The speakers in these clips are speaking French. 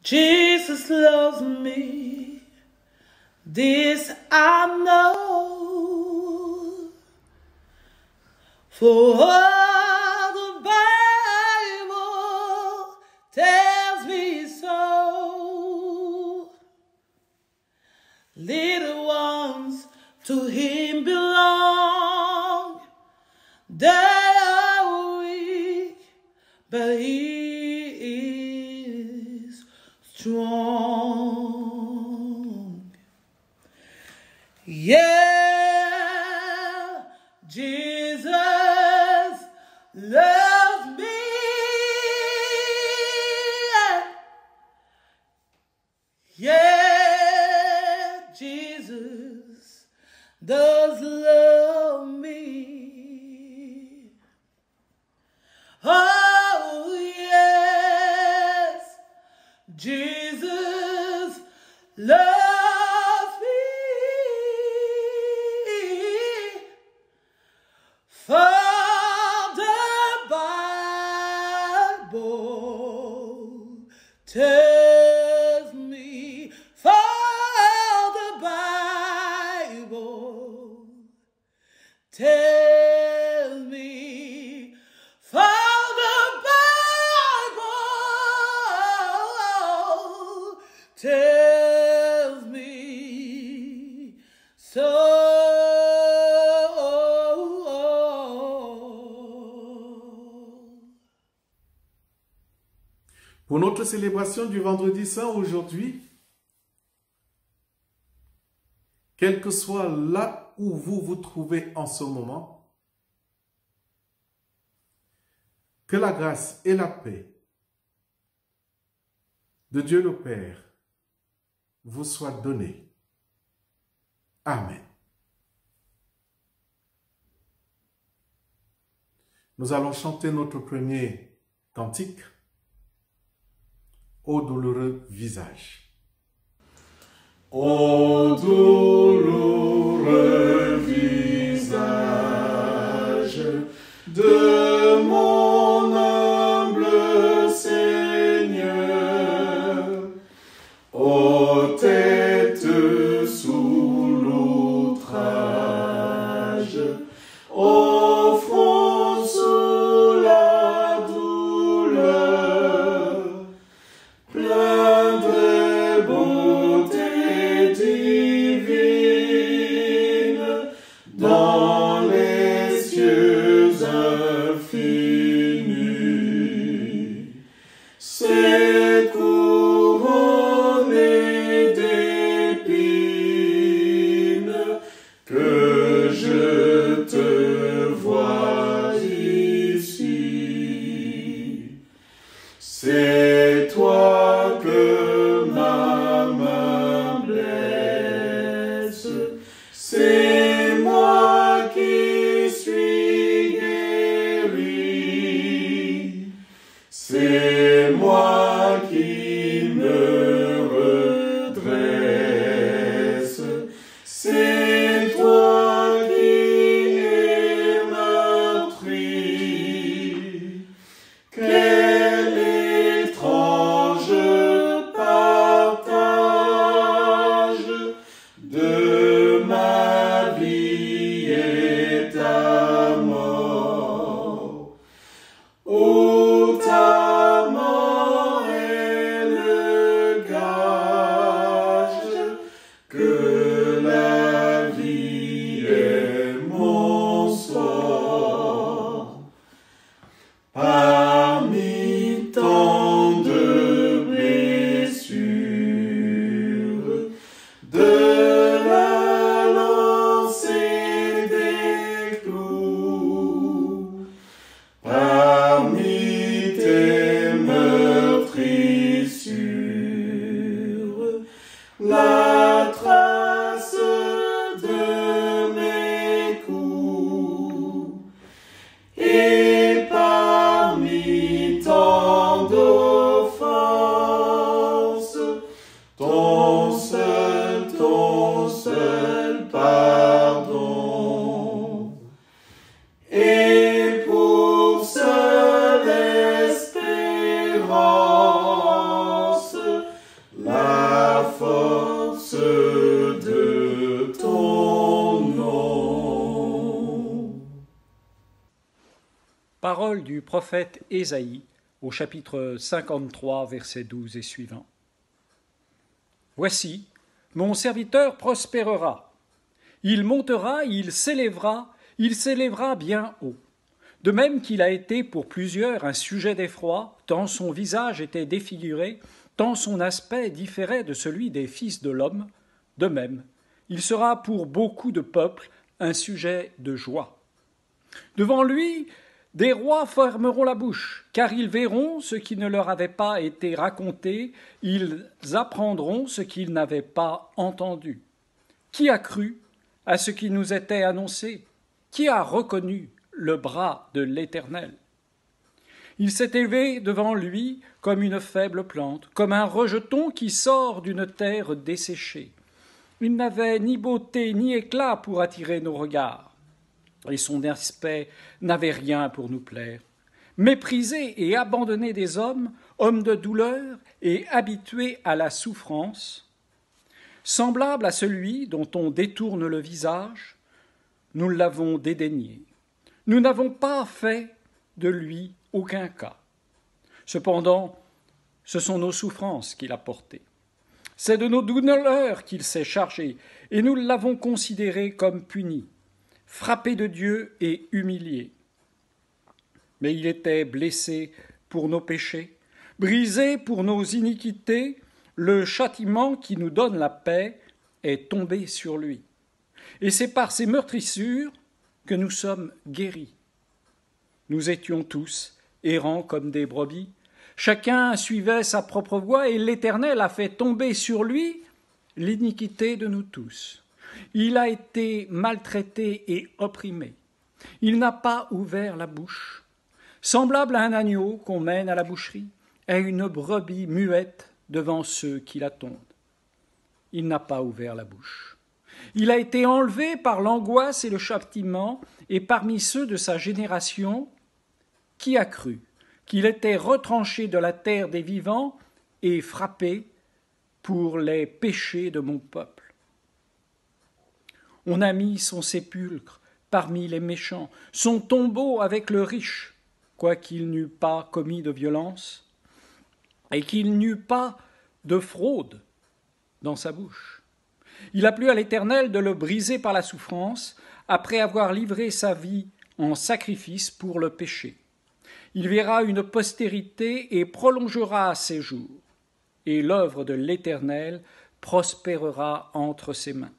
Jesus loves me, this I know, for all the Bible tells me so. Little ones to him belong, they are weak, but he is strong. Yeah, Jesus loves me. Yeah, Jesus does love me. Oh, yes, Jesus loves me. For the Bible tells me, for the Bible tells me, for the Bible tells me so. Pour notre célébration du Vendredi Saint aujourd'hui, quel que soit là où vous vous trouvez en ce moment, que la grâce et la paix de Dieu le Père vous soient données. Amen. Nous allons chanter notre premier cantique, Ô douloureux visage. Ô douloureux visage de mon humble Seigneur, ô tête sous l'outrage, ô front sous la douleur, plein de beauté divine. paroles du prophète Ésaïe au chapitre 53, versets 12 et suivants. « Voici, mon serviteur prospérera. Il montera, il s'élèvera bien haut. De même qu'il a été pour plusieurs un sujet d'effroi, tant son visage était défiguré, tant son aspect différait de celui des fils de l'homme, de même, il sera pour beaucoup de peuples un sujet de joie. Devant lui, des rois fermeront la bouche, car ils verront ce qui ne leur avait pas été raconté, ils apprendront ce qu'ils n'avaient pas entendu. Qui a cru à ce qui nous était annoncé? Qui a reconnu le bras de l'Éternel? Il s'est élevé devant lui comme une faible plante, comme un rejeton qui sort d'une terre desséchée. Il n'avait ni beauté ni éclat pour attirer nos regards, et son aspect n'avait rien pour nous plaire. Méprisé et abandonné des hommes, homme de douleur et habitué à la souffrance, semblable à celui dont on détourne le visage, nous l'avons dédaigné. Nous n'avons pas fait de lui aucun cas. Cependant, ce sont nos souffrances qu'il a portées. C'est de nos douleurs qu'il s'est chargé, et nous l'avons considéré comme puni, frappé de Dieu et humilié. Mais il était blessé pour nos péchés, brisé pour nos iniquités, le châtiment qui nous donne la paix est tombé sur lui. Et c'est par ses meurtrissures que nous sommes guéris. Nous étions tous errants comme des brebis. Chacun suivait sa propre voie et l'Éternel a fait tomber sur lui l'iniquité de nous tous. Il a été maltraité et opprimé. Il n'a pas ouvert la bouche. Semblable à un agneau qu'on mène à la boucherie, à une brebis muette devant ceux qui l'attendent. Il n'a pas ouvert la bouche. Il a été enlevé par l'angoisse et le châtiment, et parmi ceux de sa génération, qui a cru qu'il était retranché de la terre des vivants et frappé pour les péchés de mon peuple. On a mis son sépulcre parmi les méchants, son tombeau avec le riche, quoiqu'il n'eût pas commis de violence, et qu'il n'eût pas de fraude dans sa bouche. Il a plu à l'Éternel de le briser par la souffrance, après avoir livré sa vie en sacrifice pour le péché. Il verra une postérité et prolongera ses jours, et l'œuvre de l'Éternel prospérera entre ses mains.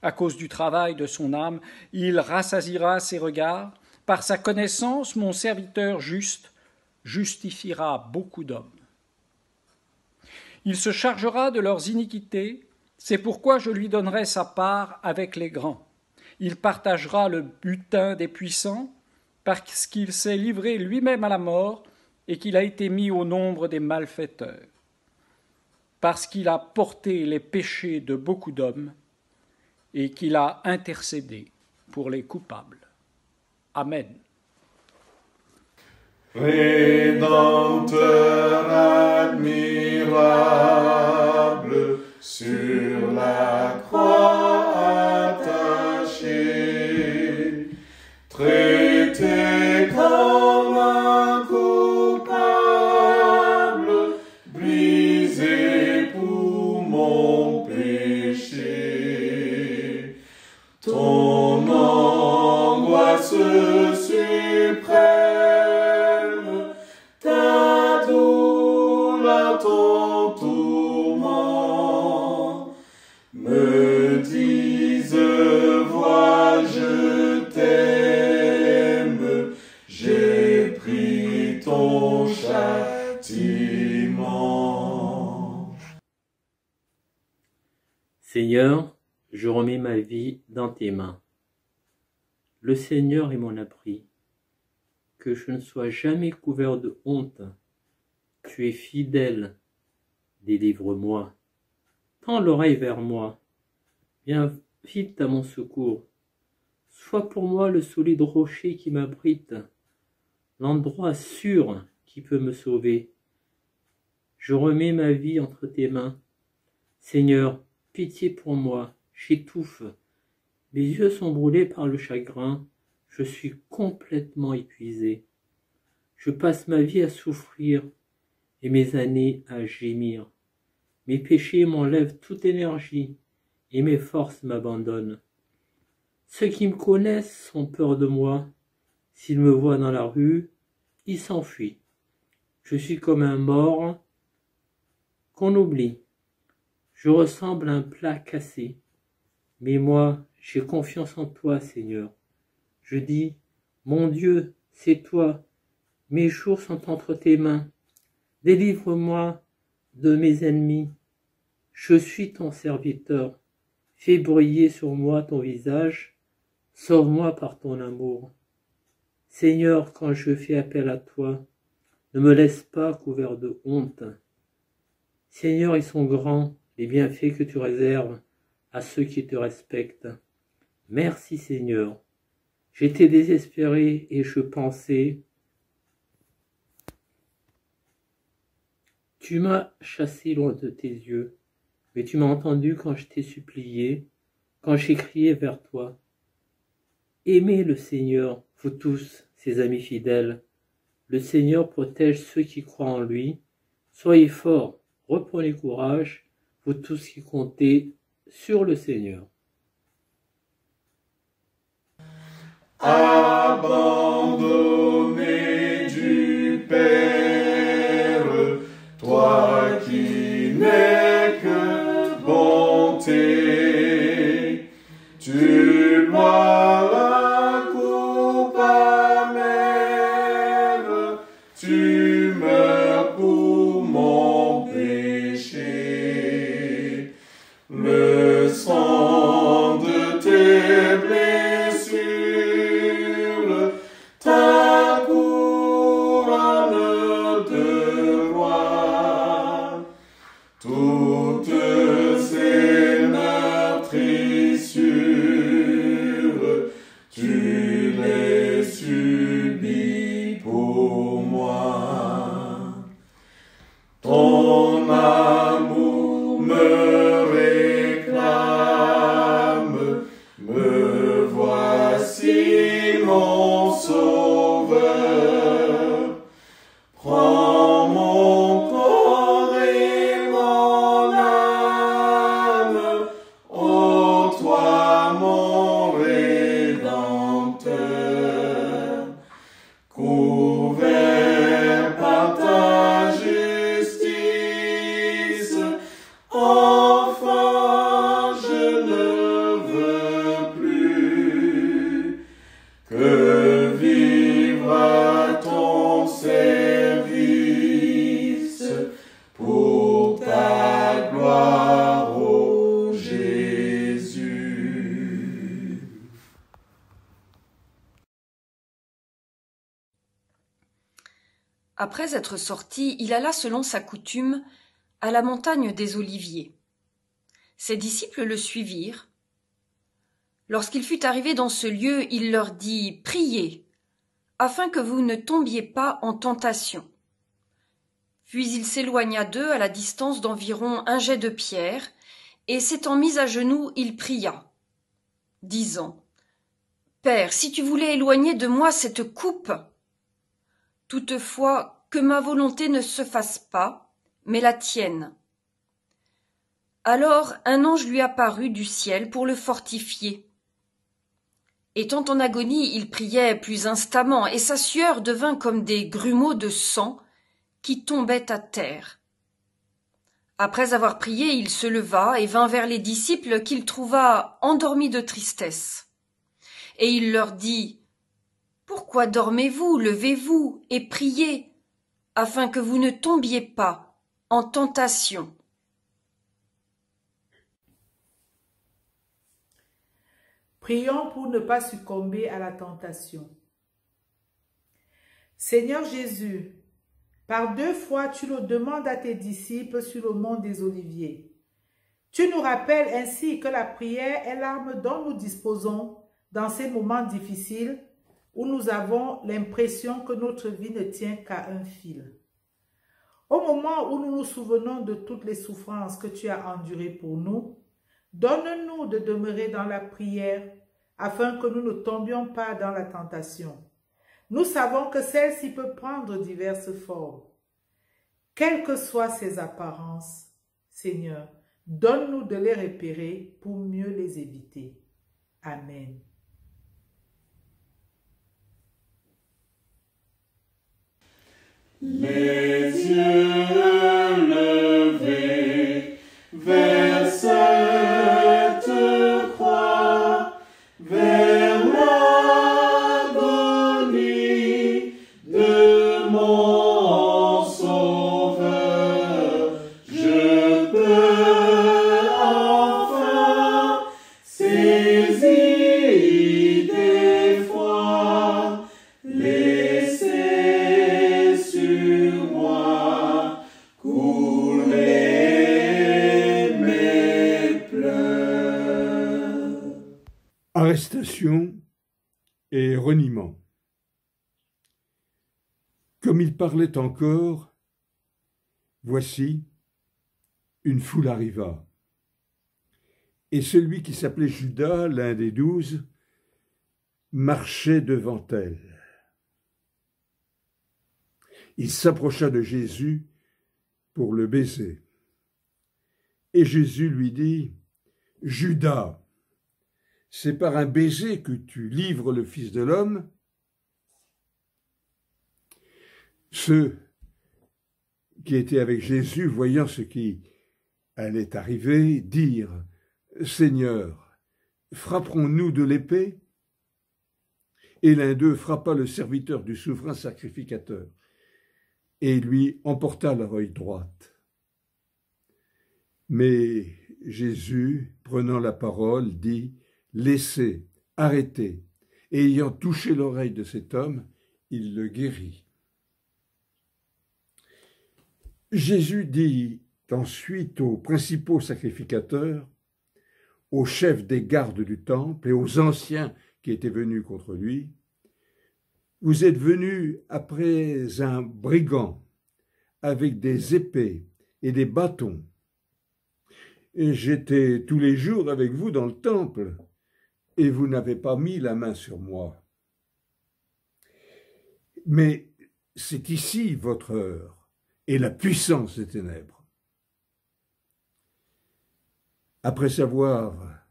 À cause du travail de son âme, il rassasiera ses regards. Par sa connaissance, mon serviteur juste justifiera beaucoup d'hommes. Il se chargera de leurs iniquités, c'est pourquoi je lui donnerai sa part avec les grands. Il partagera le butin des puissants, parce qu'il s'est livré lui-même à la mort et qu'il a été mis au nombre des malfaiteurs, parce qu'il a porté les péchés de beaucoup d'hommes et qu'il a intercédé pour les coupables. Amen. Rédempteur admirable, sur la croix attaché, traité comme un coupable, brisé pour mon péché. Ton angoisse suprême, ta douleur, ton tourment, me disent, vois, je t'aime, j'ai pris ton châtiment. Seigneur, je remets ma vie dans tes mains. Le Seigneur est mon abri, que je ne sois jamais couvert de honte. Tu es fidèle, délivre-moi. Tends l'oreille vers moi, viens vite à mon secours. Sois pour moi le solide rocher qui m'abrite, l'endroit sûr qui peut me sauver. Je remets ma vie entre tes mains. Seigneur, pitié pour moi, j'étouffe. Mes yeux sont brûlés par le chagrin, je suis complètement épuisé. Je passe ma vie à souffrir et mes années à gémir. Mes péchés m'enlèvent toute énergie et mes forces m'abandonnent. Ceux qui me connaissent ont peur de moi. S'ils me voient dans la rue, ils s'enfuient. Je suis comme un mort qu'on oublie. Je ressemble à un plat cassé. Mais moi, j'ai confiance en toi, Seigneur. Je dis, mon Dieu, c'est toi. Mes jours sont entre tes mains. Délivre-moi de mes ennemis. Je suis ton serviteur. Fais briller sur moi ton visage. Sauve-moi par ton amour. Seigneur, quand je fais appel à toi, ne me laisse pas couvert de honte. Seigneur, ils sont grands, les bienfaits que tu réserves à ceux qui te respectent. Merci Seigneur. J'étais désespéré et je pensais, tu m'as chassé loin de tes yeux, mais tu m'as entendu quand je t'ai supplié, quand j'ai crié vers toi. Aimez le Seigneur, vous tous, ses amis fidèles. Le Seigneur protège ceux qui croient en lui. Soyez forts, reprenez courage, vous tous qui comptez sur le Seigneur. Abandonné du Père, toi qui n'es que bonté, tu bois la coupe amère, tu meurs pour mon péché. Le sang de tes blessures, ta couronne de roi, toutes ces meurtrissures, tu les subis pour moi. Ton amour me réclame, me voici mon sauveur. Prends mon corps et mon âme, ô toi mon Rédempteur. Couvert par ta justice, enfin je ne veux plus que vivre à ton service pour ta gloire, ô Jésus. Après être sorti, il alla selon sa coutume à la montagne des Oliviers. Ses disciples le suivirent. Lorsqu'il fut arrivé dans ce lieu, il leur dit « Priez, afin que vous ne tombiez pas en tentation. » Puis il s'éloigna d'eux à la distance d'environ un jet de pierre, et s'étant mis à genoux, il pria, disant « Père, si tu voulais éloigner de moi cette coupe, toutefois, que ma volonté ne se fasse pas, mais la tienne. » Alors un ange lui apparut du ciel pour le fortifier. Étant en agonie, il priait plus instamment, et sa sueur devint comme des grumeaux de sang qui tombaient à terre. Après avoir prié, il se leva et vint vers les disciples qu'il trouva endormis de tristesse. Et il leur dit « Pourquoi dormez-vous? Levez-vous et priez, afin que vous ne tombiez pas en tentation. » Prions pour ne pas succomber à la tentation. Seigneur Jésus, par 2 fois tu le demandes à tes disciples sur le mont des Oliviers. Tu nous rappelles ainsi que la prière est l'arme dont nous disposons dans ces moments difficiles où nous avons l'impression que notre vie ne tient qu'à un fil. Au moment où nous nous souvenons de toutes les souffrances que tu as endurées pour nous, donne-nous de demeurer dans la prière afin que nous ne tombions pas dans la tentation. nous savons que celle-ci peut prendre diverses formes. Quelles que soient ses apparences, Seigneur, donne-nous de les repérer pour mieux les éviter. Amen. Les yeux levés vers cette croix, vers l'agonie de mon Sauveur, je peux enfin saisir d'effroi, laisser sur moi couler mes pleurs. Arrestation et reniement. Comme il parlait encore, voici, une foule arriva. Et celui qui s'appelait Judas, l'un des 12, marchait devant elle. Il s'approcha de Jésus pour le baiser. Et Jésus lui dit, « Judas, c'est par un baiser que tu livres le Fils de l'homme ?» Ceux qui étaient avec Jésus, voyant ce qui allait arriver, dirent, « Seigneur, frapperons-nous de l'épée ?» Et l'un d'eux frappa le serviteur du souverain sacrificateur et lui emporta l'oreille droite. Mais Jésus, prenant la parole, dit, « Laissez, arrêtez. » Et ayant touché l'oreille de cet homme, il le guérit. Jésus dit ensuite aux principaux sacrificateurs, aux chefs des gardes du temple et aux anciens qui étaient venus contre lui, « Vous êtes venus après un brigand avec des épées et des bâtons. Et j'étais tous les jours avec vous dans le temple, et vous n'avez pas mis la main sur moi. Mais c'est ici votre heure et la puissance des ténèbres. » Après avoir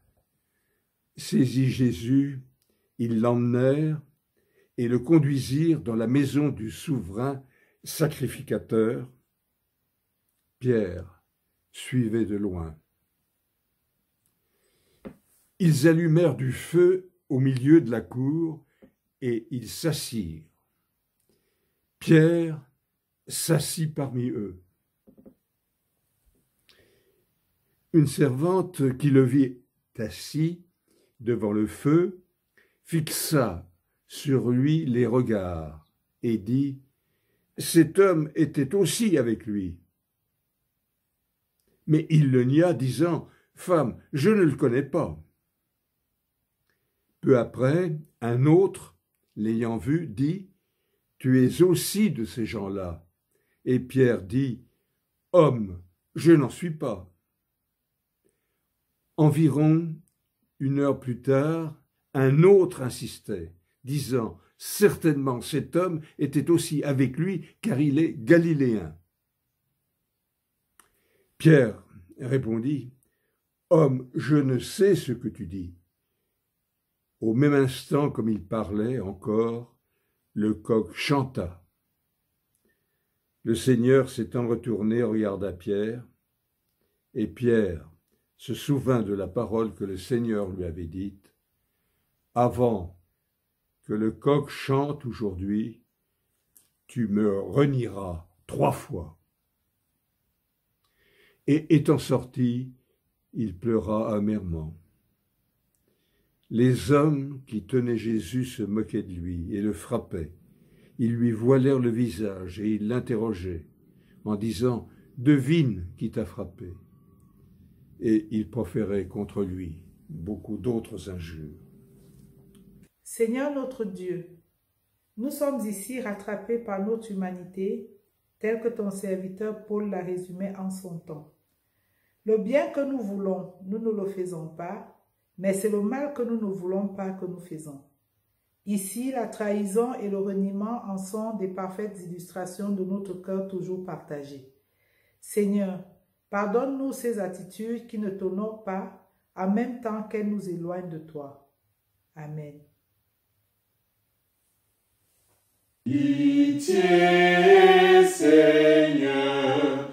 saisi Jésus, ils l'emmenèrent et le conduisirent dans la maison du souverain sacrificateur. Pierre suivait de loin. Ils allumèrent du feu au milieu de la cour et ils s'assirent. Pierre s'assit parmi eux. Une servante qui le vit assis devant le feu fixa sur lui les regards et dit, « Cet homme était aussi avec lui. » Mais il le nia, disant, « Femme, je ne le connais pas. » Peu après, un autre, l'ayant vu, dit, « Tu es aussi de ces gens-là. » Et Pierre dit, « Homme, je n'en suis pas. » Environ 1 heure plus tard, un autre insistait, disant, « Certainement cet homme était aussi avec lui, car il est galiléen. » Pierre répondit, « Homme, je ne sais ce que tu dis. » Au même instant, comme il parlait encore, le coq chanta. Le Seigneur s'étant retourné regarda Pierre, et Pierre se souvint de la parole que le Seigneur lui avait dite, « Avant que le coq chante aujourd'hui, tu me renieras 3 fois. » Et étant sorti, il pleura amèrement. Les hommes qui tenaient Jésus se moquaient de lui et le frappaient. Ils lui voilèrent le visage et ils l'interrogeaient en disant « Devine qui t'a frappé ?» Et ils proféraient contre lui beaucoup d'autres injures. Seigneur notre Dieu, nous sommes ici rattrapés par notre humanité, tel que ton serviteur Paul l'a résumé en son temps. Le bien que nous voulons, nous ne le faisons pas, mais c'est le mal que nous ne voulons pas que nous faisons. Ici, la trahison et le reniement en sont des parfaites illustrations de notre cœur toujours partagé. Seigneur, pardonne-nous ces attitudes qui ne t'honorent pas, en même temps qu'elles nous éloignent de toi. Amen. Pitié, Seigneur,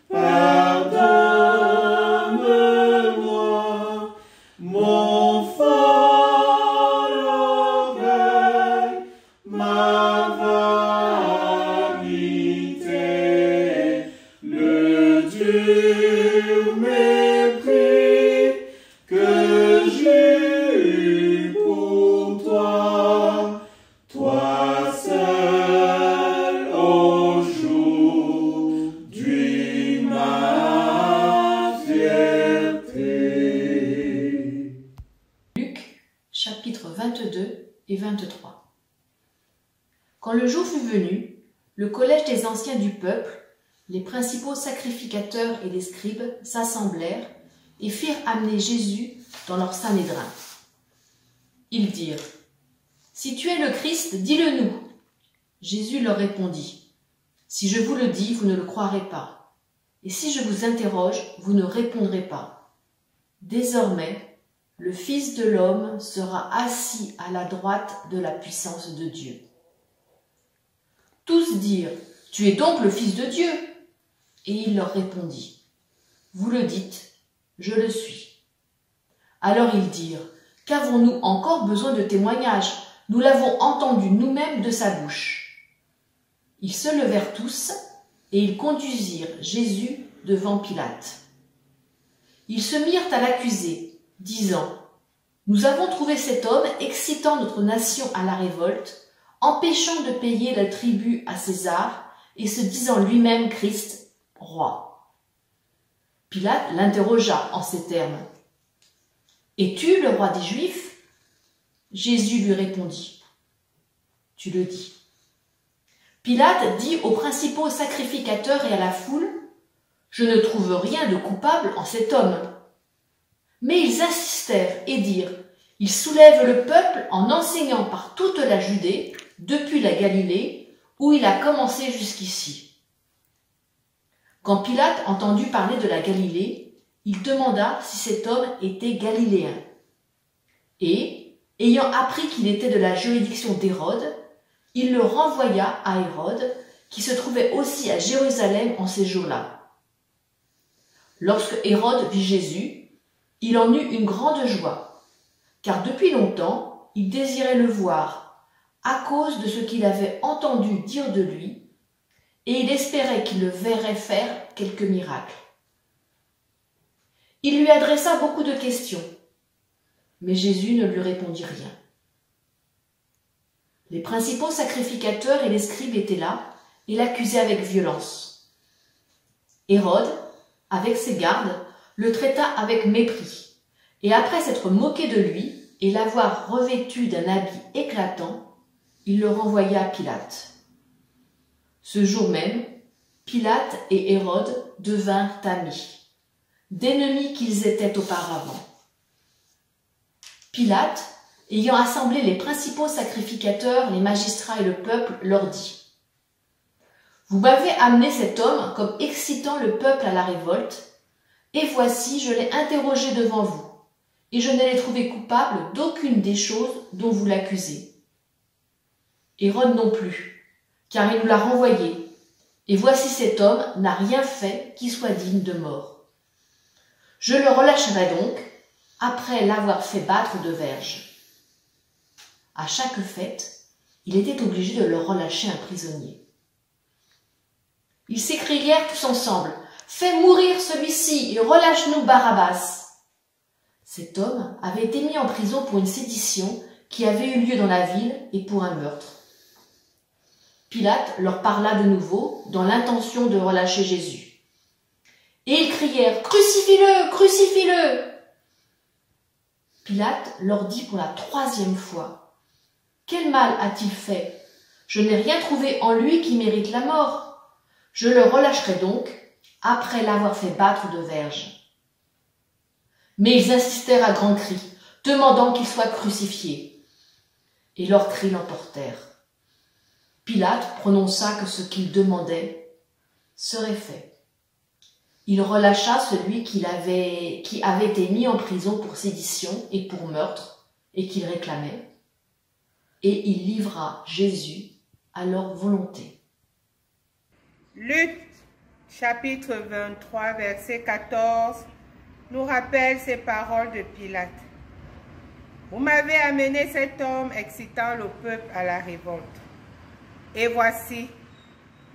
pardonne-moi mon fort orgueil, ma vanité, le dur mépris que j'ai eu pour toi, toi seul aujourd'hui ma fierté. Luc, chapitres 22 et 23. Quand le jour fut venu, le collège des anciens du peuple, les principaux sacrificateurs et les scribes s'assemblèrent et firent amener Jésus dans leur sanhédrin. Ils dirent : « Si tu es le Christ, dis-le-nous. » Jésus leur répondit : « Si je vous le dis, vous ne le croirez pas. Et si je vous interroge, vous ne répondrez pas. Désormais, le Fils de l'homme sera assis à la droite de la puissance de Dieu. » Tous dirent : « Tu es donc le Fils de Dieu ?» Et il leur répondit : « Vous le dites, je le suis. » Alors ils dirent : « Qu'avons-nous encore besoin de témoignages ? Nous l'avons entendu nous-mêmes de sa bouche. » Ils se levèrent tous et ils conduisirent Jésus devant Pilate. Ils se mirent à l'accuser, disant : « Nous avons trouvé cet homme excitant notre nation à la révolte, empêchant de payer le tribut à César et se disant lui-même Christ, roi. » Pilate l'interrogea en ces termes : « Es-tu le roi des Juifs ? » Jésus lui répondit : « Tu le dis. » Pilate dit aux principaux sacrificateurs et à la foule : « Je ne trouve rien de coupable en cet homme. » Mais ils insistèrent et dirent : « Il soulève le peuple en enseignant par toute la Judée, depuis la Galilée, où il a commencé jusqu'ici. » Quand Pilate entendit parler de la Galilée, il demanda si cet homme était galiléen. Et, ayant appris qu'il était de la juridiction d'Hérode, il le renvoya à Hérode, qui se trouvait aussi à Jérusalem en ces jours-là. Lorsque Hérode vit Jésus, il en eut une grande joie, car depuis longtemps il désirait le voir, à cause de ce qu'il avait entendu dire de lui, et il espérait qu'il le verrait faire quelques miracles. Il lui adressa beaucoup de questions, mais Jésus ne lui répondit rien. Les principaux sacrificateurs et les scribes étaient là et l'accusaient avec violence. Hérode, avec ses gardes, le traita avec mépris, et après s'être moqué de lui et l'avoir revêtu d'un habit éclatant, il le renvoya à Pilate. Ce jour même, Pilate et Hérode devinrent amis, d'ennemis qu'ils étaient auparavant. Pilate, ayant assemblé les principaux sacrificateurs, les magistrats et le peuple, leur dit : « Vous m'avez amené cet homme comme excitant le peuple à la révolte, et voici, je l'ai interrogé devant vous, et je ne l'ai trouvé coupable d'aucune des choses dont vous l'accusez. Hérode non plus, car il nous l'a renvoyé, et voici cet homme n'a rien fait qui soit digne de mort. Je le relâcherai donc, après l'avoir fait battre de verges. » À chaque fête, il était obligé de leur relâcher un prisonnier. Ils s'écrièrent tous ensemble : « Fais mourir celui-ci et relâche-nous Barabbas !» Cet homme avait été mis en prison pour une sédition qui avait eu lieu dans la ville et pour un meurtre. Pilate leur parla de nouveau dans l'intention de relâcher Jésus. Et ils crièrent : « Crucifie-le, crucifie-le !» Pilate leur dit pour la 3e fois : « Quel mal a-t-il fait ? Je n'ai rien trouvé en lui qui mérite la mort. Je le relâcherai donc, après l'avoir fait battre de verges. » Mais ils insistèrent à grands cris, demandant qu'il soit crucifié. et leurs cris l'emportèrent. Pilate prononça que ce qu'il demandait serait fait. Il relâcha celui qui avait été mis en prison pour sédition et pour meurtre, et qu'il réclamait, et il livra Jésus à leur volonté. Luc, chapitre 23, verset 14, nous rappelle ces paroles de Pilate. Vous m'avez amené cet homme excitant le peuple à la révolte. Et voici,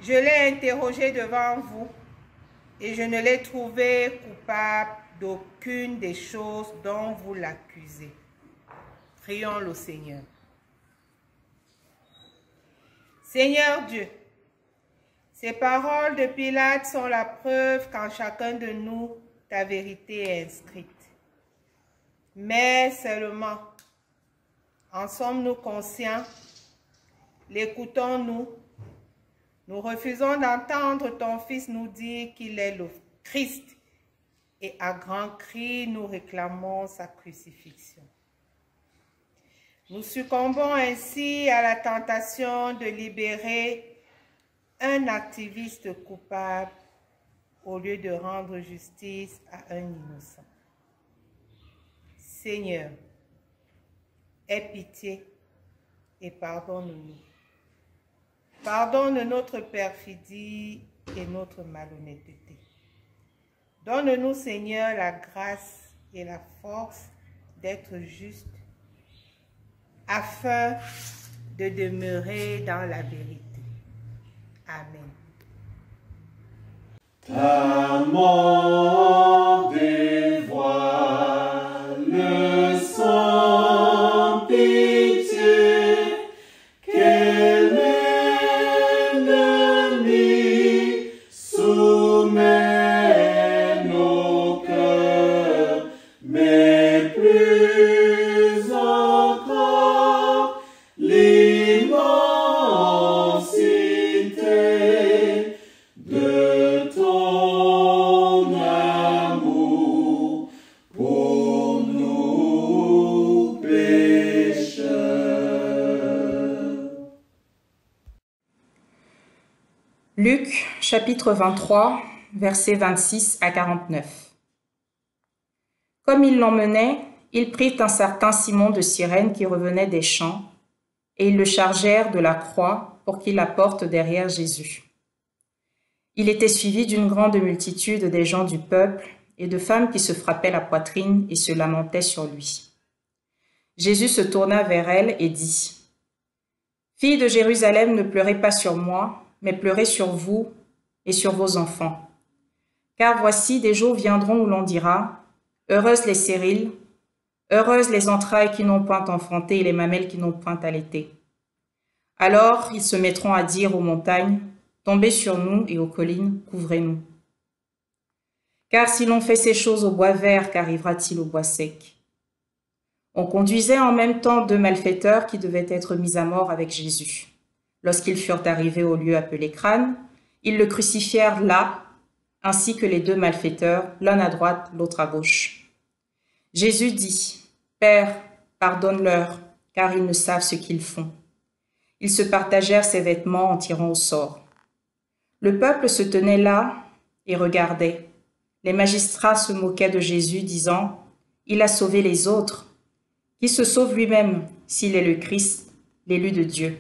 je l'ai interrogé devant vous, et je ne l'ai trouvé coupable d'aucune des choses dont vous l'accusez. Prions le Seigneur. Seigneur Dieu, ces paroles de Pilate sont la preuve qu'en chacun de nous, ta vérité est inscrite. Mais seulement, en sommes-nous conscients? L'écoutons-nous? Nous refusons d'entendre ton Fils nous dire qu'il est le Christ et à grands cris nous réclamons sa crucifixion. Nous succombons ainsi à la tentation de libérer un activiste coupable au lieu de rendre justice à un innocent. Seigneur, aie pitié et pardonne-nous. Pardonne notre perfidie et notre malhonnêteté. Donne-nous, Seigneur, la grâce et la force d'être justes afin de demeurer dans la vérité. Amen. Ta mort dévoile sans pitié quel ennemi soumet nos cœurs, mais plus encore l'immensité de ton amour pour nous pécheurs. Luc, chapitre 23, versets 26 à 49. Comme ils l'emmenaient, ils prirent un certain Simon de Cyrène qui revenait des champs, et ils le chargèrent de la croix pour qu'il la porte derrière Jésus. Il était suivi d'une grande multitude des gens du peuple et de femmes qui se frappaient la poitrine et se lamentaient sur lui. Jésus se tourna vers elles et dit : « Filles de Jérusalem, ne pleurez pas sur moi, mais pleurez sur vous et sur vos enfants. Car voici, des jours viendront où l'on dira : Heureuses les stériles, heureuses les entrailles qui n'ont point enfanté et les mamelles qui n'ont point allaité. Alors ils se mettront à dire aux montagnes : Tombez sur nous, et aux collines, couvrez-nous. Car si l'on fait ces choses au bois vert, qu'arrivera-t-il au bois sec ? On conduisait en même temps 2 malfaiteurs qui devaient être mis à mort avec Jésus. Lorsqu'ils furent arrivés au lieu appelé Crâne, ils le crucifièrent là, ainsi que les 2 malfaiteurs, l'un à droite, l'autre à gauche. Jésus dit : « Père, pardonne-leur, car ils ne savent ce qu'ils font. » Ils se partagèrent ses vêtements en tirant au sort. Le peuple se tenait là et regardait. Les magistrats se moquaient de Jésus, disant : « Il a sauvé les autres. Qu'il se sauve lui-même, s'il est le Christ, l'élu de Dieu. »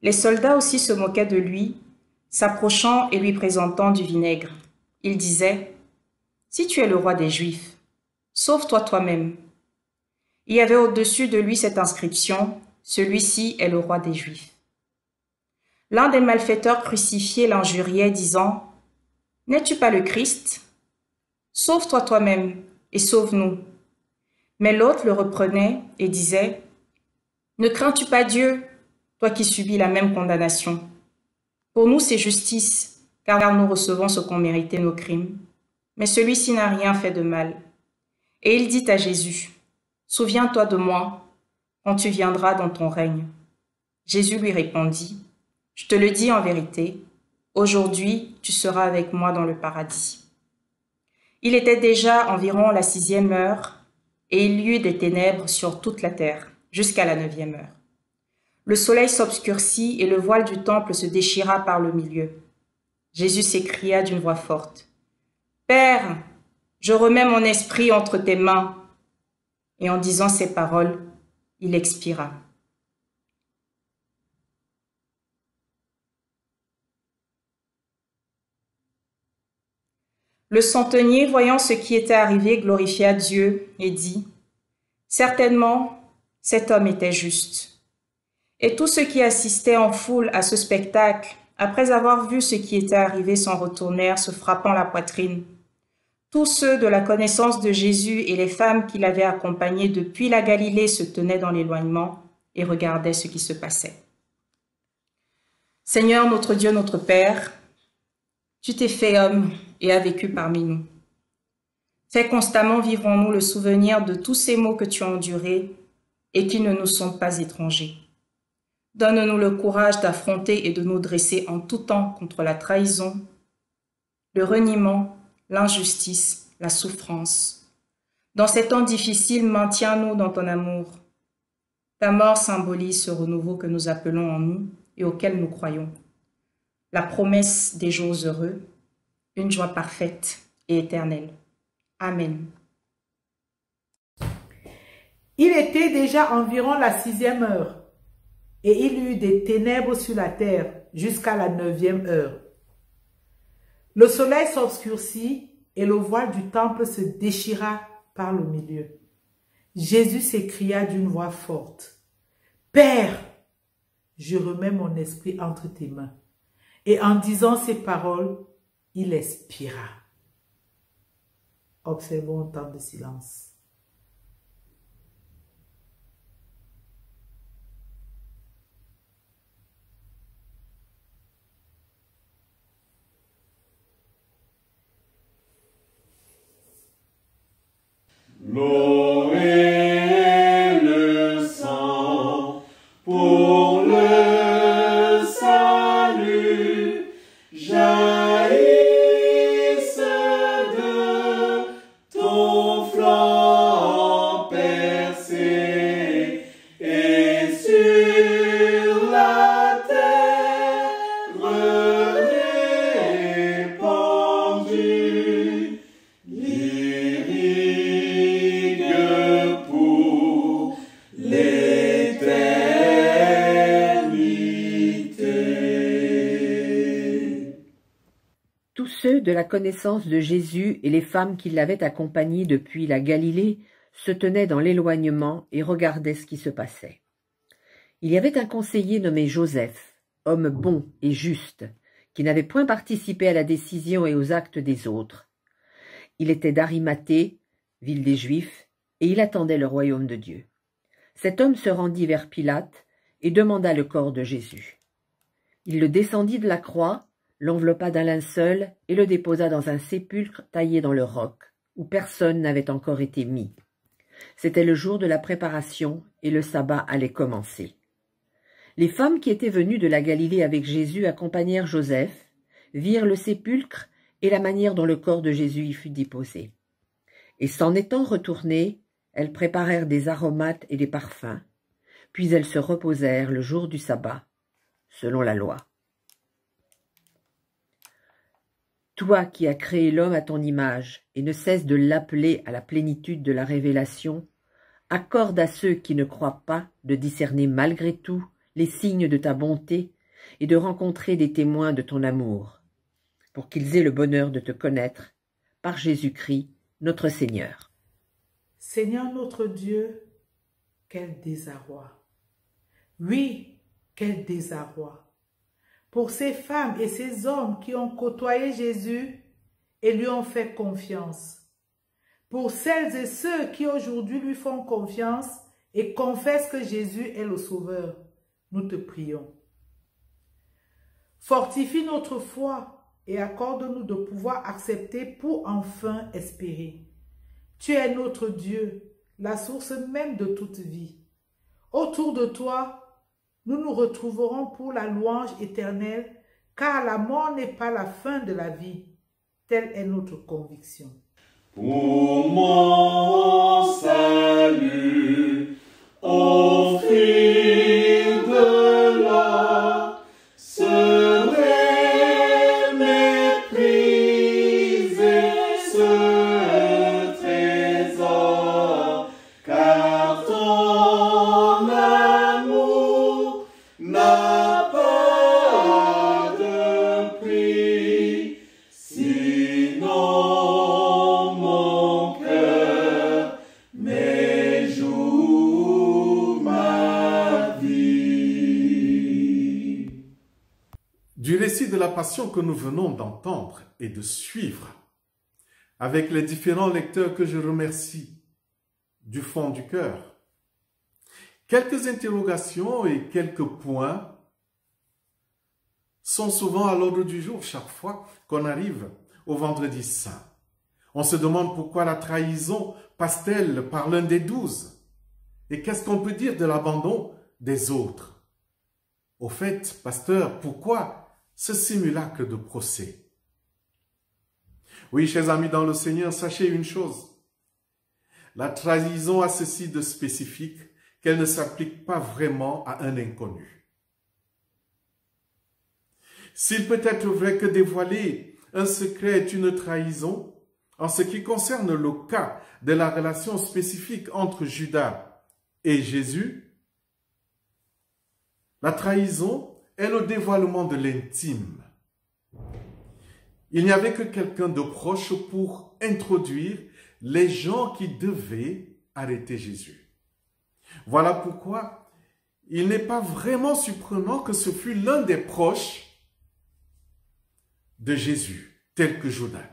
Les soldats aussi se moquaient de lui, s'approchant et lui présentant du vinaigre. Ils disaient : « Si tu es le roi des Juifs, sauve-toi toi-même. » Il y avait au-dessus de lui cette inscription : « Celui-ci est le roi des Juifs. » L'un des malfaiteurs crucifiés l'injuriait, disant : « N'es-tu pas le Christ ? Sauve-toi toi-même et sauve-nous. » Mais l'autre le reprenait et disait : « Ne crains-tu pas Dieu, toi qui subis la même condamnation ? Pour nous c'est justice, car nous recevons ce qu'ont mérité nos crimes. Mais celui-ci n'a rien fait de mal. » Et il dit à Jésus : « Souviens-toi de moi quand tu viendras dans ton règne. » Jésus lui répondit : « Je te le dis en vérité, aujourd'hui tu seras avec moi dans le paradis. » Il était déjà environ la 6e heure, et il y eut des ténèbres sur toute la terre, jusqu'à la 9e heure. Le soleil s'obscurcit et le voile du temple se déchira par le milieu. Jésus s'écria d'une voix forte, « Père, je remets mon esprit entre tes mains. » Et en disant ces paroles, il expira. Le centenier, voyant ce qui était arrivé, glorifia Dieu et dit, « Certainement, cet homme était juste. » Et tous ceux qui assistaient en foule à ce spectacle, après avoir vu ce qui était arrivé, s'en retournèrent, se frappant la poitrine. Tous ceux de la connaissance de Jésus et les femmes qui l'avaient accompagné depuis la Galilée se tenaient dans l'éloignement et regardaient ce qui se passait. Seigneur, notre Dieu, notre Père, tu t'es fait homme et as vécu parmi nous. Fais constamment vivre en nous le souvenir de tous ces maux que tu as endurés et qui ne nous sont pas étrangers. Donne-nous le courage d'affronter et de nous dresser en tout temps contre la trahison, le reniement, l'injustice, la souffrance. Dans ces temps difficiles, maintiens-nous dans ton amour. Ta mort symbolise ce renouveau que nous appelons en nous et auquel nous croyons. La promesse des jours heureux, une joie parfaite et éternelle. Amen. Il était déjà environ la 6e heure, et il y eut des ténèbres sur la terre jusqu'à la 9e heure. Le soleil s'obscurcit et le voile du temple se déchira par le milieu. Jésus s'écria d'une voix forte, « Père, je remets mon esprit entre tes mains. » Et en disant ces paroles, il expira. Observons un temps de silence. L'eau et le sang pour le salut jaillissent de ton flanc percé et sur la terre répandue. Ceux de la connaissance de Jésus et les femmes qui l'avaient accompagné depuis la Galilée se tenaient dans l'éloignement et regardaient ce qui se passait. Il y avait un conseiller nommé Joseph, homme bon et juste, qui n'avait point participé à la décision et aux actes des autres. Il était d'Arimathée, ville des Juifs, et il attendait le royaume de Dieu. Cet homme se rendit vers Pilate et demanda le corps de Jésus. Il le descendit de la croix, l'enveloppa d'un linceul et le déposa dans un sépulcre taillé dans le roc, où personne n'avait encore été mis. C'était le jour de la préparation et le sabbat allait commencer. Les femmes qui étaient venues de la Galilée avec Jésus accompagnèrent Joseph, virent le sépulcre et la manière dont le corps de Jésus y fut déposé. Et s'en étant retournées, elles préparèrent des aromates et des parfums, puis elles se reposèrent le jour du sabbat, selon la loi. Toi qui as créé l'homme à ton image et ne cesses de l'appeler à la plénitude de la révélation, accorde à ceux qui ne croient pas de discerner malgré tout les signes de ta bonté et de rencontrer des témoins de ton amour, pour qu'ils aient le bonheur de te connaître, par Jésus-Christ, notre Seigneur. Seigneur notre Dieu, quel désarroi! Oui, quel désarroi! Pour ces femmes et ces hommes qui ont côtoyé Jésus et lui ont fait confiance. Pour celles et ceux qui aujourd'hui lui font confiance et confessent que Jésus est le Sauveur, nous te prions. Fortifie notre foi et accorde-nous de pouvoir accepter pour enfin espérer. Tu es notre Dieu, la source même de toute vie. Autour de toi, nous nous retrouverons pour la louange éternelle, car la mort n'est pas la fin de la vie. Telle est notre conviction. Pour mon salut, offrir de la passion que nous venons d'entendre et de suivre, avec les différents lecteurs que je remercie du fond du cœur, quelques interrogations et quelques points sont souvent à l'ordre du jour chaque fois qu'on arrive au vendredi saint. On se demande pourquoi la trahison passe-t-elle par l'un des 12? Et qu'est-ce qu'on peut dire de l'abandon des autres? Au fait, pasteur, pourquoi ce simulacre de procès? Oui, chers amis dans le Seigneur, sachez une chose. La trahison a ceci de spécifique qu'elle ne s'applique pas vraiment à un inconnu. S'il peut être vrai que dévoiler un secret est une trahison, en ce qui concerne le cas de la relation spécifique entre Judas et Jésus, la trahison est le dévoilement de l'intime. Il n'y avait que quelqu'un de proche pour introduire les gens qui devaient arrêter Jésus. Voilà pourquoi il n'est pas vraiment surprenant que ce fût l'un des proches de Jésus, tel que Judas.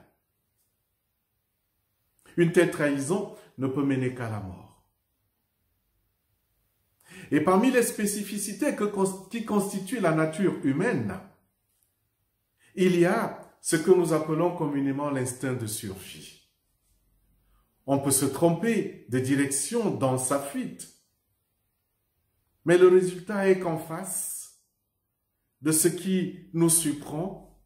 Une telle trahison ne peut mener qu'à la mort. Et parmi les spécificités qui constituent la nature humaine, il y a ce que nous appelons communément l'instinct de survie. On peut se tromper de direction dans sa fuite, mais le résultat est qu'en face de ce qui nous surprend,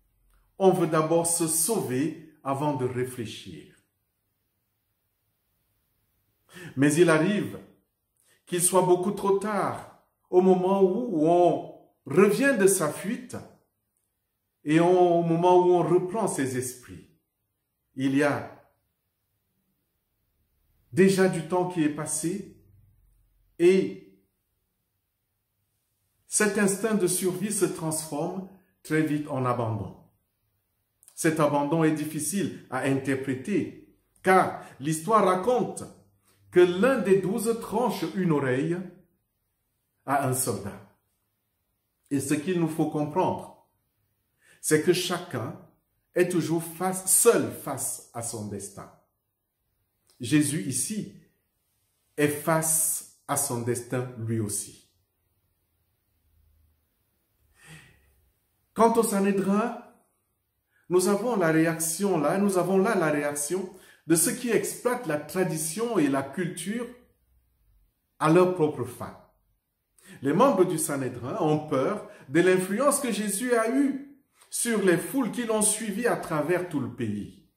on veut d'abord se sauver avant de réfléchir. Mais il arrive qu'il soit beaucoup trop tard au moment où on revient de sa fuite et au moment où on reprend ses esprits. Il y a déjà du temps qui est passé et cet instinct de survie se transforme très vite en abandon. Cet abandon est difficile à interpréter car l'histoire raconte que l'un des 12 tranche une oreille à un soldat. Et ce qu'il nous faut comprendre, c'est que chacun est toujours seul face à son destin. Jésus ici est face à son destin lui aussi. Quant au Sanhédrin, nous avons la réaction de ceux qui exploitent la tradition et la culture à leur propre fin. Les membres du Sanhédrin ont peur de l'influence que Jésus a eue sur les foules qui l'ont suivi à travers tout le pays.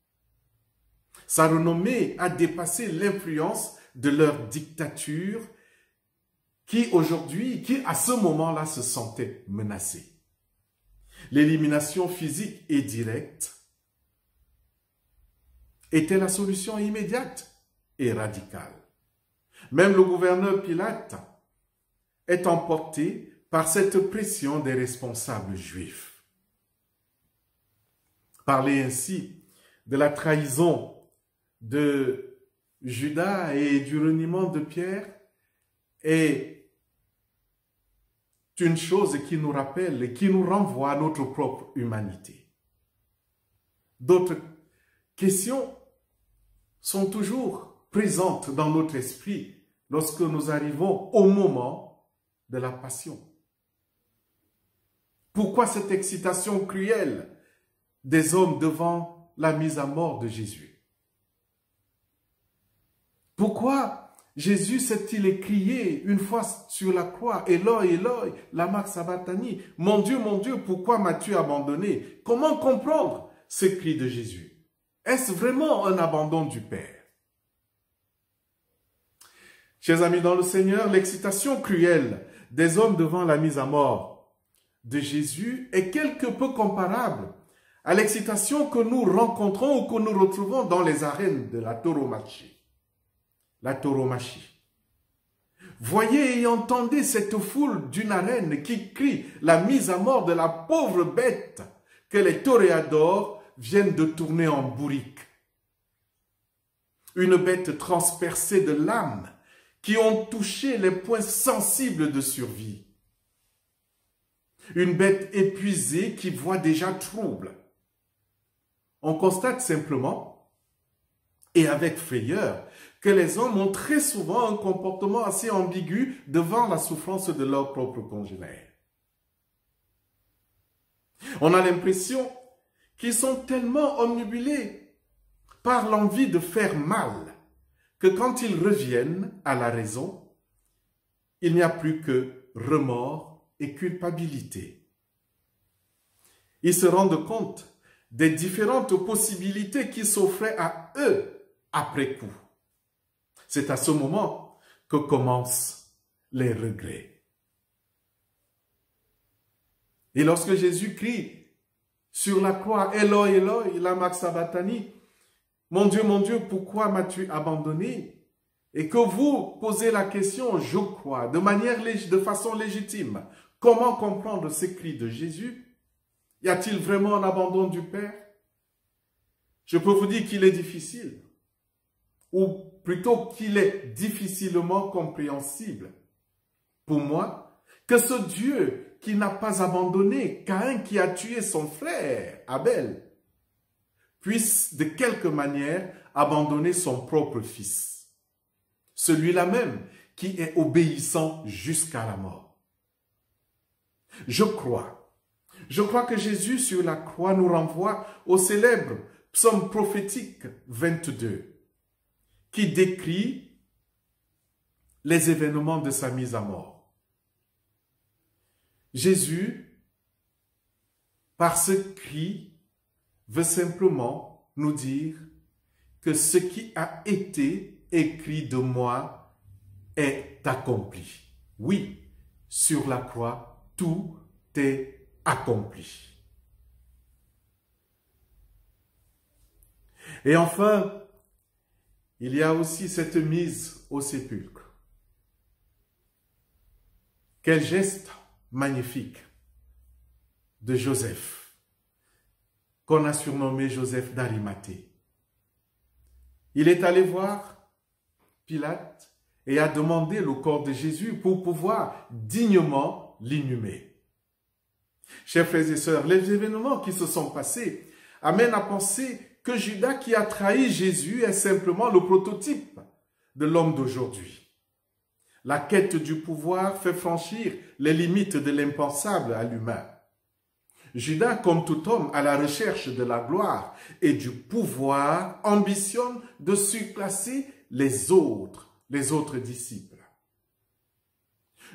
Sa renommée a dépassé l'influence de leur dictature qui à ce moment-là, se sentait menacée. L'élimination physique et directe était la solution immédiate et radicale. Même le gouverneur Pilate est emporté par cette pression des responsables juifs. Parler ainsi de la trahison de Judas et du reniement de Pierre est une chose qui nous rappelle et qui nous renvoie à notre propre humanité. D'autres questions sont toujours présentes dans notre esprit lorsque nous arrivons au moment de la passion. Pourquoi cette excitation cruelle des hommes devant la mise à mort de Jésus? Pourquoi Jésus s'est-il écrié une fois sur la croix, « Eloi, Eloi, lama sabachthani » ? « Mon Dieu, pourquoi m'as-tu abandonné » ? Comment comprendre ce cri de Jésus? Est-ce vraiment un abandon du Père? Chers amis dans le Seigneur, l'excitation cruelle des hommes devant la mise à mort de Jésus est quelque peu comparable à l'excitation que nous rencontrons ou que nous retrouvons dans les arènes de la tauromachie. La tauromachie. Voyez et entendez cette foule d'une arène qui crie la mise à mort de la pauvre bête que les toréadors viennent de tourner en bourrique. Une bête transpercée de lames qui ont touché les points sensibles de survie. une bête épuisée qui voit déjà trouble. On constate simplement, et avec frayeur, que les hommes ont très souvent un comportement assez ambigu devant la souffrance de leur propre congénère. On a l'impression qu'ils sont tellement omnibulés par l'envie de faire mal que quand ils reviennent à la raison, il n'y a plus que remords et culpabilité. Ils se rendent compte des différentes possibilités qui s'offraient à eux après coup. C'est à ce moment que commencent les regrets. Et lorsque Jésus crie sur la croix, « Eloi, Eloi, lama sabachthani » mon Dieu, pourquoi m'as-tu abandonné ?» Et que vous posez la question, je crois, de façon légitime, comment comprendre ces cris de Jésus? Y a-t-il vraiment un abandon du Père? Je peux vous dire qu'il est difficile, ou plutôt qu'il est difficilement compréhensible pour moi, que ce Dieu qui n'a pas abandonné Caïn qui a tué son frère, Abel, puisse de quelque manière abandonner son propre fils. Celui-là même qui est obéissant jusqu'à la mort. Je crois que Jésus sur la croix nous renvoie au célèbre psaume prophétique 22 qui décrit les événements de sa mise à mort. Jésus, par ce cri, veut simplement nous dire que ce qui a été écrit de moi est accompli. Oui, sur la croix, tout est accompli. Et enfin, il y a aussi cette mise au sépulcre. Quel geste magnifique de Joseph, qu'on a surnommé Joseph d'Arimathée. Il est allé voir Pilate et a demandé le corps de Jésus pour pouvoir dignement l'inhumer. Chers frères et sœurs, les événements qui se sont passés amènent à penser que Judas qui a trahi Jésus est simplement le prototype de l'homme d'aujourd'hui. La quête du pouvoir fait franchir les limites de l'impensable à l'humain. Judas, comme tout homme à la recherche de la gloire et du pouvoir, ambitionne de surclasser les autres disciples.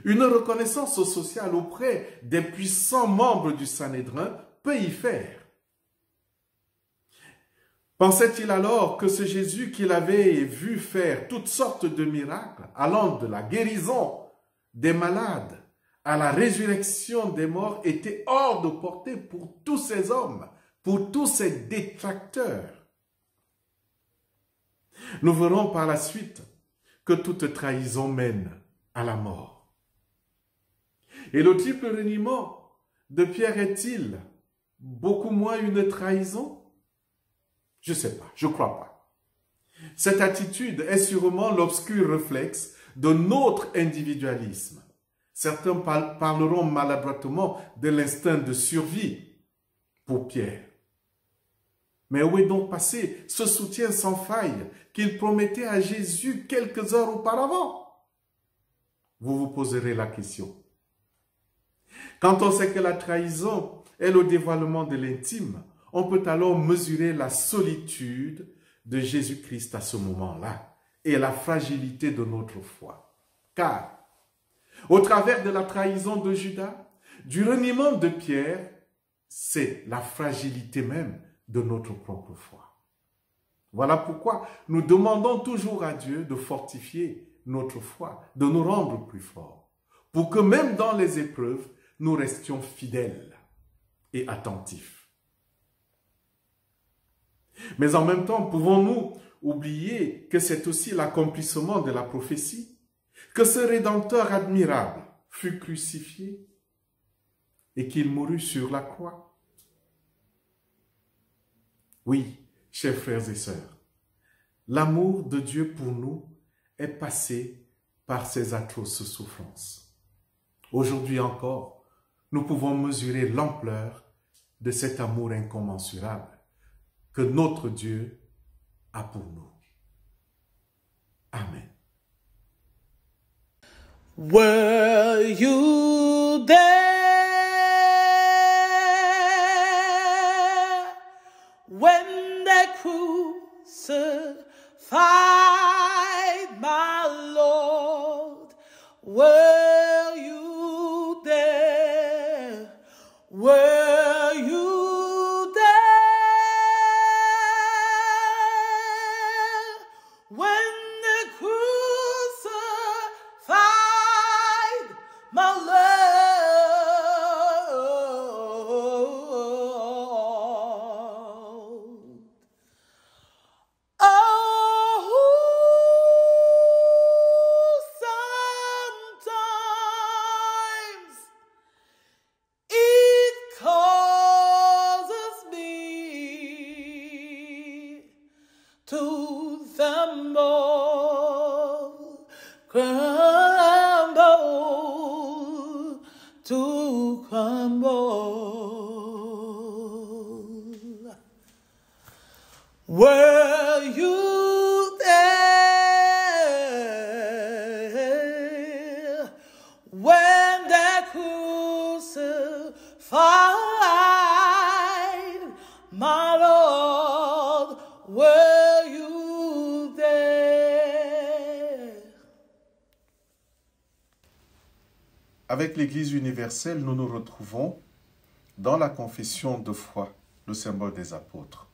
Une reconnaissance sociale auprès des puissants membres du Sanhédrin peut y faire. Pensait-il alors que ce Jésus qu'il avait vu faire toutes sortes de miracles, allant de la guérison des malades à la résurrection des morts, était hors de portée pour tous ces hommes, pour tous ces détracteurs? Nous verrons par la suite que toute trahison mène à la mort. Et le triple reniement de Pierre est-il beaucoup moins une trahison? Je ne sais pas, je ne crois pas. Cette attitude est sûrement l'obscur réflexe de notre individualisme. Certains parleront maladroitement de l'instinct de survie pour Pierre. Mais où est donc passé ce soutien sans faille qu'il promettait à Jésus quelques heures auparavant? Vous vous poserez la question. Quand on sait que la trahison est le dévoilement de l'intime, on peut alors mesurer la solitude de Jésus-Christ à ce moment-là et la fragilité de notre foi. Car, au travers de la trahison de Judas, du reniement de Pierre, c'est la fragilité même de notre propre foi. Voilà pourquoi nous demandons toujours à Dieu de fortifier notre foi, de nous rendre plus forts, pour que même dans les épreuves, nous restions fidèles et attentifs. Mais en même temps, pouvons-nous oublier que c'est aussi l'accomplissement de la prophétie, que ce Rédempteur admirable fut crucifié et qu'il mourut sur la croix? Oui, chers frères et sœurs, l'amour de Dieu pour nous est passé par ces atroces souffrances. Aujourd'hui encore, nous pouvons mesurer l'ampleur de cet amour incommensurable que notre Dieu a pour nous. Amen. Were you there when they crucified my Lord? Were you there? Were you there when they crucified my Lord? Oh, sometimes it causes me to tremble, crumble, to crumble. Were you there when they crucified my Lord? Were you there? Avec l'Église universelle, nous nous retrouvons dans la confession de foi, le symbole des apôtres,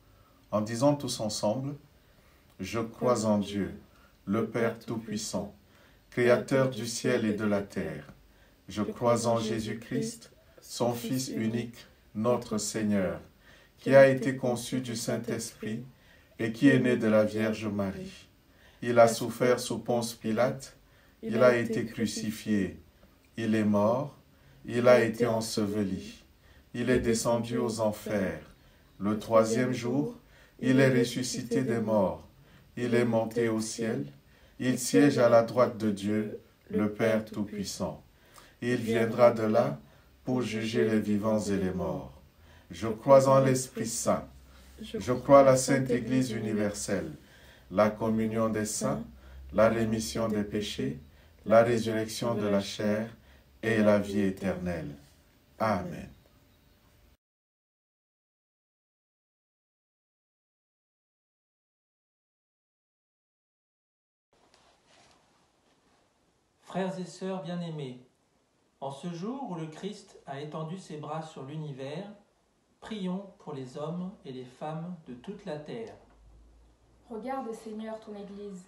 en disant tous ensemble: Je crois en Dieu, le Père Tout-Puissant, Créateur du ciel et de la terre. Je crois en Jésus-Christ, son Fils unique, notre Seigneur, qui a été conçu du Saint-Esprit et qui est né de la Vierge Marie. Il a souffert sous Ponce Pilate, il a été crucifié, il est mort, il a été enseveli, il est descendu aux enfers. Le troisième jour, il est ressuscité des morts, il est monté au ciel, il siège à la droite de Dieu, le Père Tout-Puissant. Il viendra de là pour juger les vivants et les morts. Je crois en l'Esprit Saint, je crois à la Sainte Église universelle, la communion des saints, la rémission des péchés, la résurrection de la chair et la vie éternelle. Amen. Frères et sœurs bien-aimés, en ce jour où le Christ a étendu ses bras sur l'univers, prions pour les hommes et les femmes de toute la terre. Regarde, Seigneur, ton Église.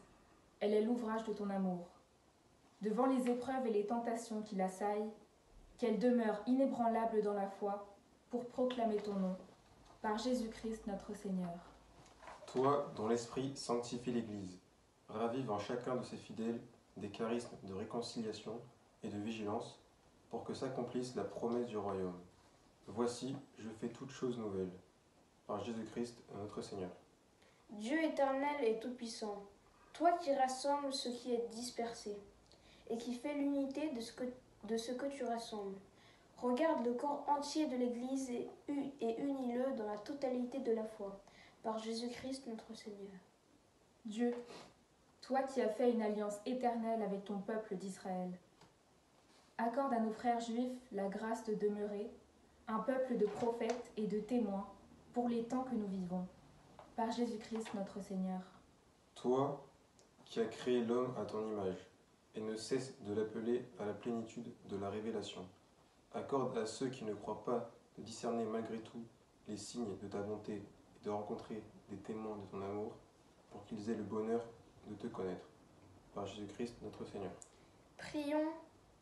Elle est l'ouvrage de ton amour. Devant les épreuves et les tentations qui l'assaillent, qu'elle demeure inébranlable dans la foi pour proclamer ton nom, par Jésus-Christ notre Seigneur. Toi, dont l'Esprit sanctifie l'Église, ravive en chacun de ses fidèles des charismes de réconciliation et de vigilance, pour que s'accomplisse la promesse du royaume. Voici, je fais toutes choses nouvelles, par Jésus-Christ notre Seigneur. Dieu éternel et tout-puissant, toi qui rassembles ce qui est dispersé, et qui fais l'unité de ce que tu rassembles, regarde le corps entier de l'Église et unis-le dans la totalité de la foi, par Jésus-Christ notre Seigneur. Dieu, toi qui as fait une alliance éternelle avec ton peuple d'Israël, accorde à nos frères juifs la grâce de demeurer un peuple de prophètes et de témoins pour les temps que nous vivons, par Jésus-Christ notre Seigneur. Toi qui as créé l'homme à ton image, et ne cesse de l'appeler à la plénitude de la révélation, accorde à ceux qui ne croient pas de discerner malgré tout les signes de ta bonté et de rencontrer des témoins de ton amour, pour qu'ils aient le bonheur de te connaître, par Jésus-Christ notre Seigneur. Prions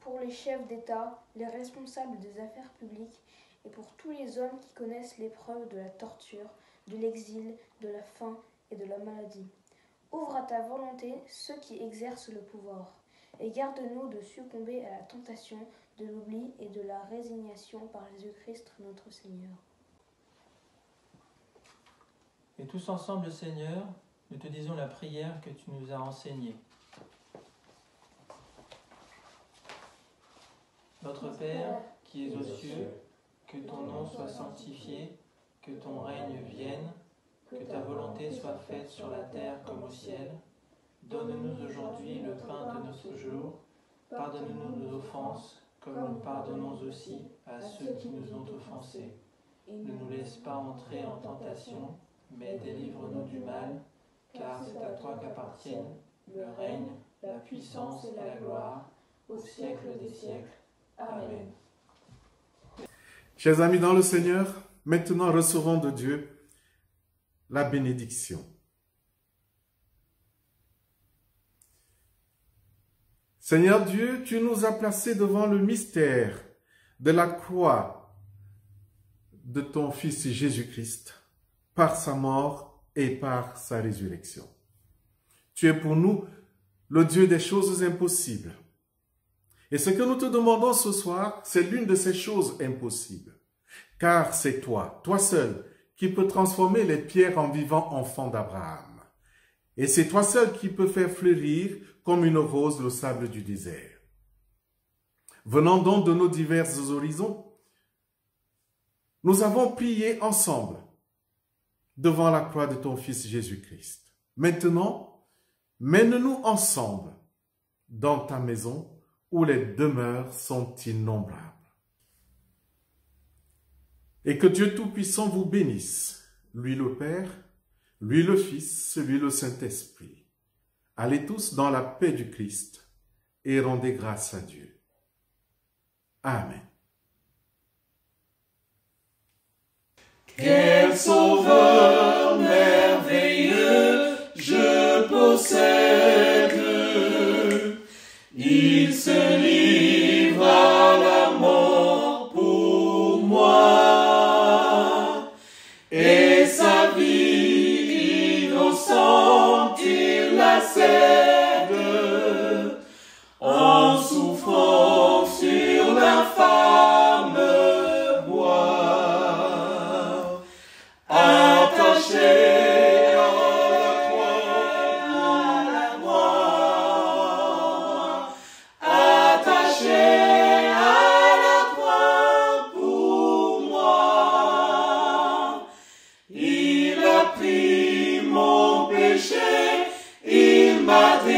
pour les chefs d'État, les responsables des affaires publiques et pour tous les hommes qui connaissent l'épreuve de la torture, de l'exil, de la faim et de la maladie. Ouvre à ta volonté ceux qui exercent le pouvoir et garde-nous de succomber à la tentation de l'oubli et de la résignation par Jésus-Christ notre Seigneur. Et tous ensemble, Seigneur, nous te disons la prière que tu nous as enseignée. Notre Père, qui qui es aux cieux, que ton nom soit sanctifié, que ton règne vienne, que ta volonté soit faite sur la terre comme au ciel. Donne-nous aujourd'hui le pain de notre jour. Pardonne-nous nos offenses, comme nous pardonnons aussi à ceux qui nous ont offensés. Ne nous laisse pas entrer en tentation, mais délivre-nous du mal, car c'est à toi qu'appartiennent le règne, la puissance et la gloire, au siècle des siècles. Amen. Chers amis dans le Seigneur, maintenant recevons de Dieu la bénédiction. Seigneur Dieu, tu nous as placés devant le mystère de la croix de ton Fils Jésus-Christ par sa mort et par sa résurrection. Tu es pour nous le Dieu des choses impossibles. Et ce que nous te demandons ce soir, c'est l'une de ces choses impossibles. Car c'est toi, toi seul, qui peux transformer les pierres en vivants enfants d'Abraham. Et c'est toi seul qui peux faire fleurir comme une rose le sable du désert. Venant donc de nos divers horizons, nous avons prié ensemble devant la croix de ton Fils Jésus-Christ. Maintenant, mène-nous ensemble dans ta maison où les demeures sont innombrables. Et que Dieu Tout-Puissant vous bénisse, lui le Père, lui le Fils, lui le Saint-Esprit. Allez tous dans la paix du Christ et rendez grâce à Dieu. Amen. Quel sauveur merveilleux je possède. Il se livre à la mort pour moi. Et sa vie innocente, il la cède. En souffrant sur l'infâme bois. Attaché Madre